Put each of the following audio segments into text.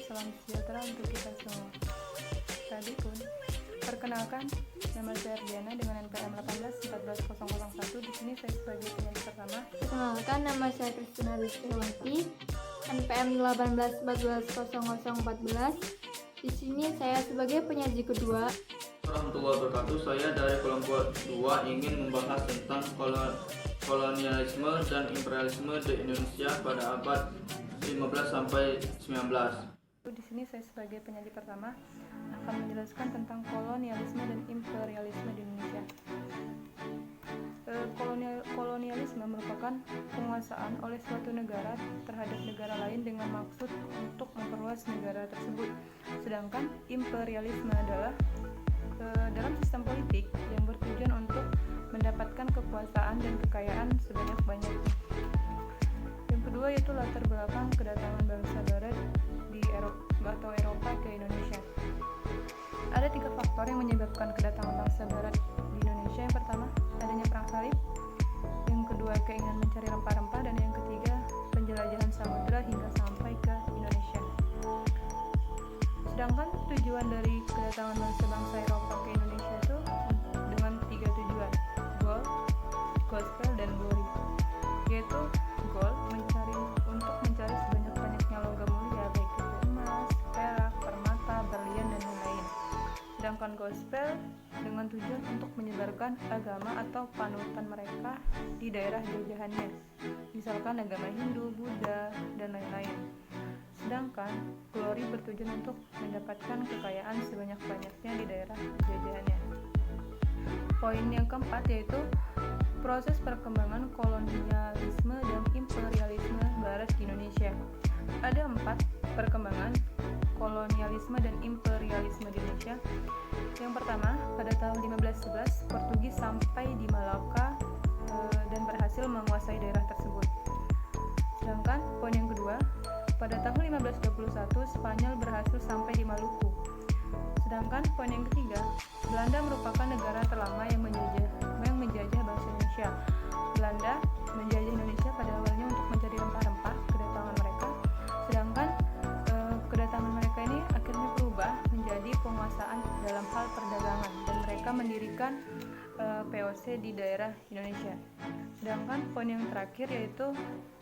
salam sejahtera untuk kita semua. Tadi pun, perkenalkan, nama saya Ardiana dengan NPM 1814001. Di sini saya sebagai penyanyi pertama. Perkenalkan, nama saya Kristina Rizkiwati, NPM 1814014. Di sini saya sebagai penyaji kedua. Warahmatullahi wabarakatuh. Saya dari kelompok 2 ingin membahas tentang kolonialisme dan imperialisme di Indonesia pada abad 15 sampai 19. Di sini saya sebagai penyaji pertama akan menjelaskan tentang kolonialisme dan imperialisme di Indonesia. Kolonialisme merupakan penguasaan oleh suatu negara terhadap negara lain dengan maksud untuk memperluas negara tersebut. Sedangkan imperialisme adalah dalam sistem politik yang bertujuan untuk mendapatkan kekuasaan dan kekayaan sebanyak-banyaknya. Yang kedua yaitu latar belakang kedatangan bangsa Barat di Eropa ke Indonesia. Ada 3 faktor yang menyebabkan kedatangan bangsa Barat di Indonesia. Yang pertama, adanya perang salib. Yang kedua, keinginan mencari rempah-rempah, dan yang ketiga, penjelajahan samudera hingga sampai ke Indonesia. Sedangkan tujuan dari kedatangan bangsa-bangsa Eropa ke Indonesia itu dengan 3 tujuan: goal, gospel, dan glory. Yaitu goal untuk mencari sebanyak-banyaknya logam mulia, baik itu emas, perak, permata, berlian, dan lain-lain. Sedangkan gospel dengan tujuan untuk menyebarkan agama atau panutan mereka di daerah jajahannya, misalkan agama Hindu, Buddha, dan lain-lain. Sedangkan glory bertujuan untuk mendapatkan kekayaan sebanyak-banyaknya di daerah jajahannya. Poin yang keempat yaitu proses perkembangan kolonialisme dan imperialisme Barat di Indonesia. Ada 4 perkembangan kolonialisme dan imperialisme di Indonesia. Yang pertama, pada tahun 1511 Portugis sampai di Malaka dan berhasil menguasai daerah tersebut. Sedangkan poin yang kedua, pada tahun 1521 Spanyol berhasil sampai di Maluku. Sedangkan poin yang ketiga, Belanda merupakan negara terlama yang menjajah bangsa Indonesia. Belanda menjajah Indonesia pada awalnya untuk mencari rempah-rempah kedatangan mereka. Sedangkan kedatangan mereka ini akhirnya berubah menjadi penguasaan dalam hal perdagangan, dan mereka mendirikan POC di daerah Indonesia. Sedangkan poin yang terakhir yaitu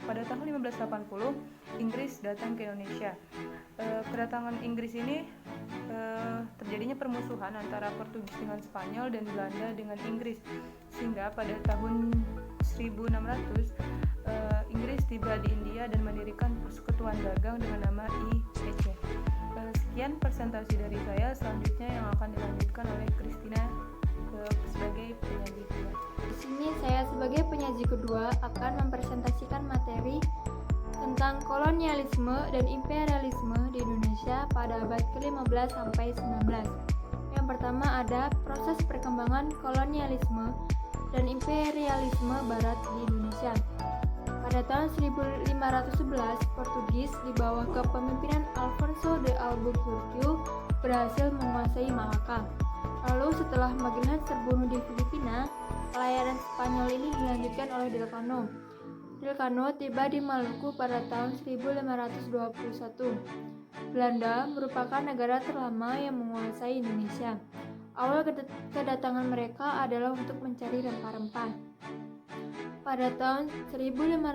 pada tahun 1580 Inggris datang ke Indonesia. Kedatangan Inggris ini terjadinya permusuhan antara Portugis dengan Spanyol dan Belanda dengan Inggris, sehingga pada tahun 1600 Inggris tiba di India dan mendirikan persekutuan dagang dengan nama IEC. Sekian presentasi dari saya. Selanjutnya yang akan dilanjutkan oleh Kristina sebagai penyaji kedua. Di sini saya sebagai penyaji kedua akan mempresentasikan materi tentang kolonialisme dan imperialisme di Indonesia pada abad ke-15 sampai 19. Yang pertama ada proses perkembangan kolonialisme dan imperialisme Barat di Indonesia. Pada tahun 1511, Portugis di bawah kepemimpinan Alfonso de Albuquerque berhasil menguasai Malaka. Lalu setelah Magellan terbunuh di Filipina, pelayaran Spanyol ini dilanjutkan oleh Delcano. Delcano tiba di Maluku pada tahun 1521. Belanda merupakan negara terlama yang menguasai Indonesia. Awal kedatangan mereka adalah untuk mencari rempah-rempah. Pada tahun 1580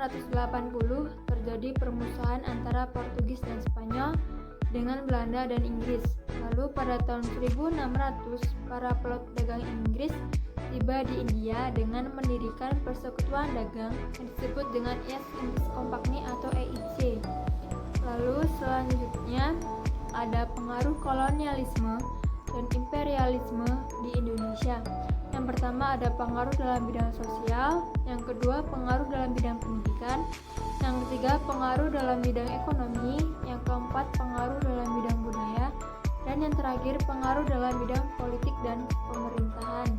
terjadi permusuhan antara Portugis dan Spanyol dengan Belanda dan Inggris. Lalu pada tahun 1600 para pelaut dagang Inggris tiba di India dengan mendirikan persekutuan dagang yang disebut dengan East Indies Company atau EIC. Lalu selanjutnya ada pengaruh kolonialisme dan imperialisme di Indonesia. Yang pertama ada pengaruh dalam bidang sosial, yang kedua pengaruh dalam bidang pendidikan, yang ketiga pengaruh dalam bidang ekonomi, yang keempat pengaruh dalam bidang budaya, dan yang terakhir pengaruh dalam bidang politik dan pemerintahan.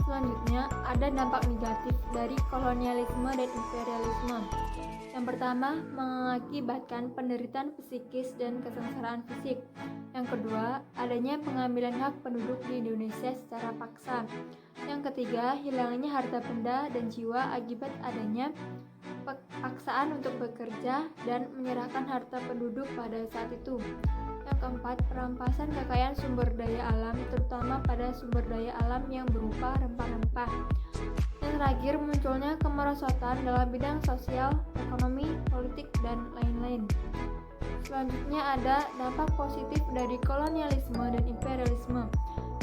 Selanjutnya ada dampak negatif dari kolonialisme dan imperialisme. Yang pertama, mengakibatkan penderitaan psikis dan kesengsaraan fisik. Yang kedua, adanya pengambilan hak penduduk di Indonesia secara paksa. Yang ketiga, hilangnya harta benda dan jiwa akibat adanya paksaan untuk bekerja, dan menyerahkan harta penduduk pada saat itu. Yang keempat, perampasan kekayaan sumber daya alam, terutama pada sumber daya alam yang berupa rempah-rempah. Yang terakhir, munculnya kemerosotan dalam bidang sosial, ekonomi, politik, dan lain-lain. Selanjutnya ada dampak positif dari kolonialisme dan imperialisme.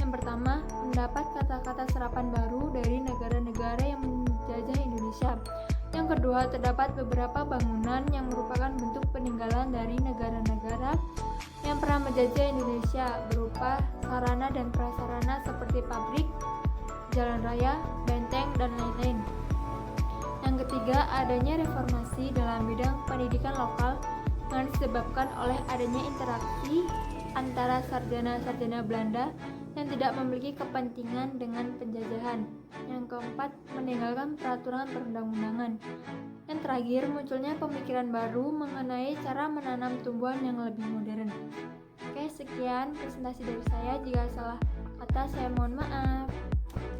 Yang pertama, mendapat kata-kata serapan baru dari negara-negara yang menjajah Indonesia. Yang kedua, terdapat beberapa bangunan yang merupakan bentuk peninggalan dari negara-negara yang pernah menjajah Indonesia, berupa sarana dan prasarana seperti pabrik, jalan raya, benteng, dan lain-lain. Yang ketiga, adanya reformasi dalam bidang pendidikan lokal yang disebabkan oleh adanya interaksi antara sarjana-sarjana Belanda yang tidak memiliki kepentingan dengan penjajahan. Yang keempat, meninggalkan peraturan perundang-undangan. Yang terakhir, munculnya pemikiran baru mengenai cara menanam tumbuhan yang lebih modern. Oke, sekian presentasi dari saya. Jika salah kata, saya mohon maaf.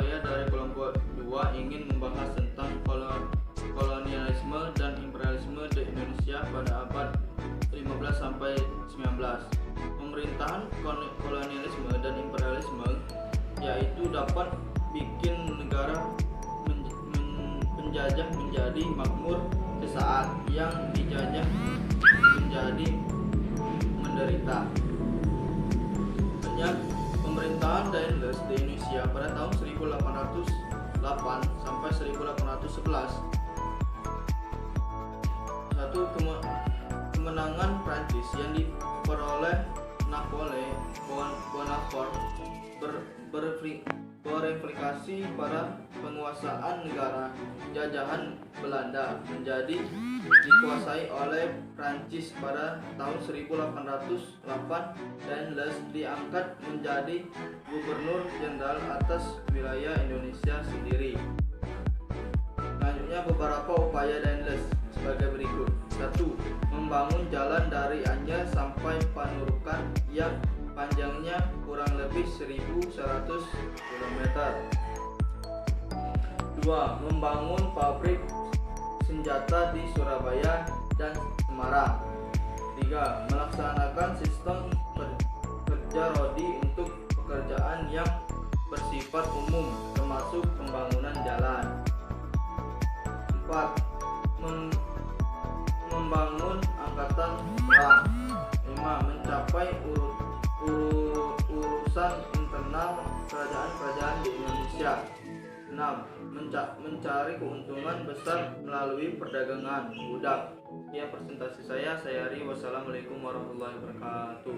Saya dari kelompok 2 ingin membahas tentang kolonialisme dan imperialisme di Indonesia pada abad 15 sampai 19. Pemerintahan kolonialisme dan imperialisme yaitu dapat bikin negara penjajah menjadi makmur sesaat, yang dijajah menjadi menderita. Banyak pemerintahan Daendels di Indonesia pada tahun 1808 sampai 1811. Satu, kemenangan Prancis yang diperoleh Napoleon Bonaparte bereflikasi pada penguasaan negara jajahan Belanda menjadi dikuasai oleh Prancis pada tahun 1808. Daendels diangkat menjadi gubernur jenderal atas wilayah Indonesia sendiri. Selanjutnya beberapa upaya Daendels sebagai berikut. 1. Membangun jalan dari Anyer sampai Panurukan yang panjangnya kurang lebih 1.100 km. 2. Membangun pabrik senjata di Surabaya dan Semarang. 3. Melaksanakan sistem kerja rodi untuk pekerjaan yang bersifat umum, termasuk pembangunan jalan. 4. Membangun angkatan perang. 5. Mencapai urusan internal kerajaan-kerajaan di Indonesia. 6. Mencari keuntungan besar melalui perdagangan budak. Sekian presentasi saya Ari. Wassalamualaikum warahmatullahi wabarakatuh.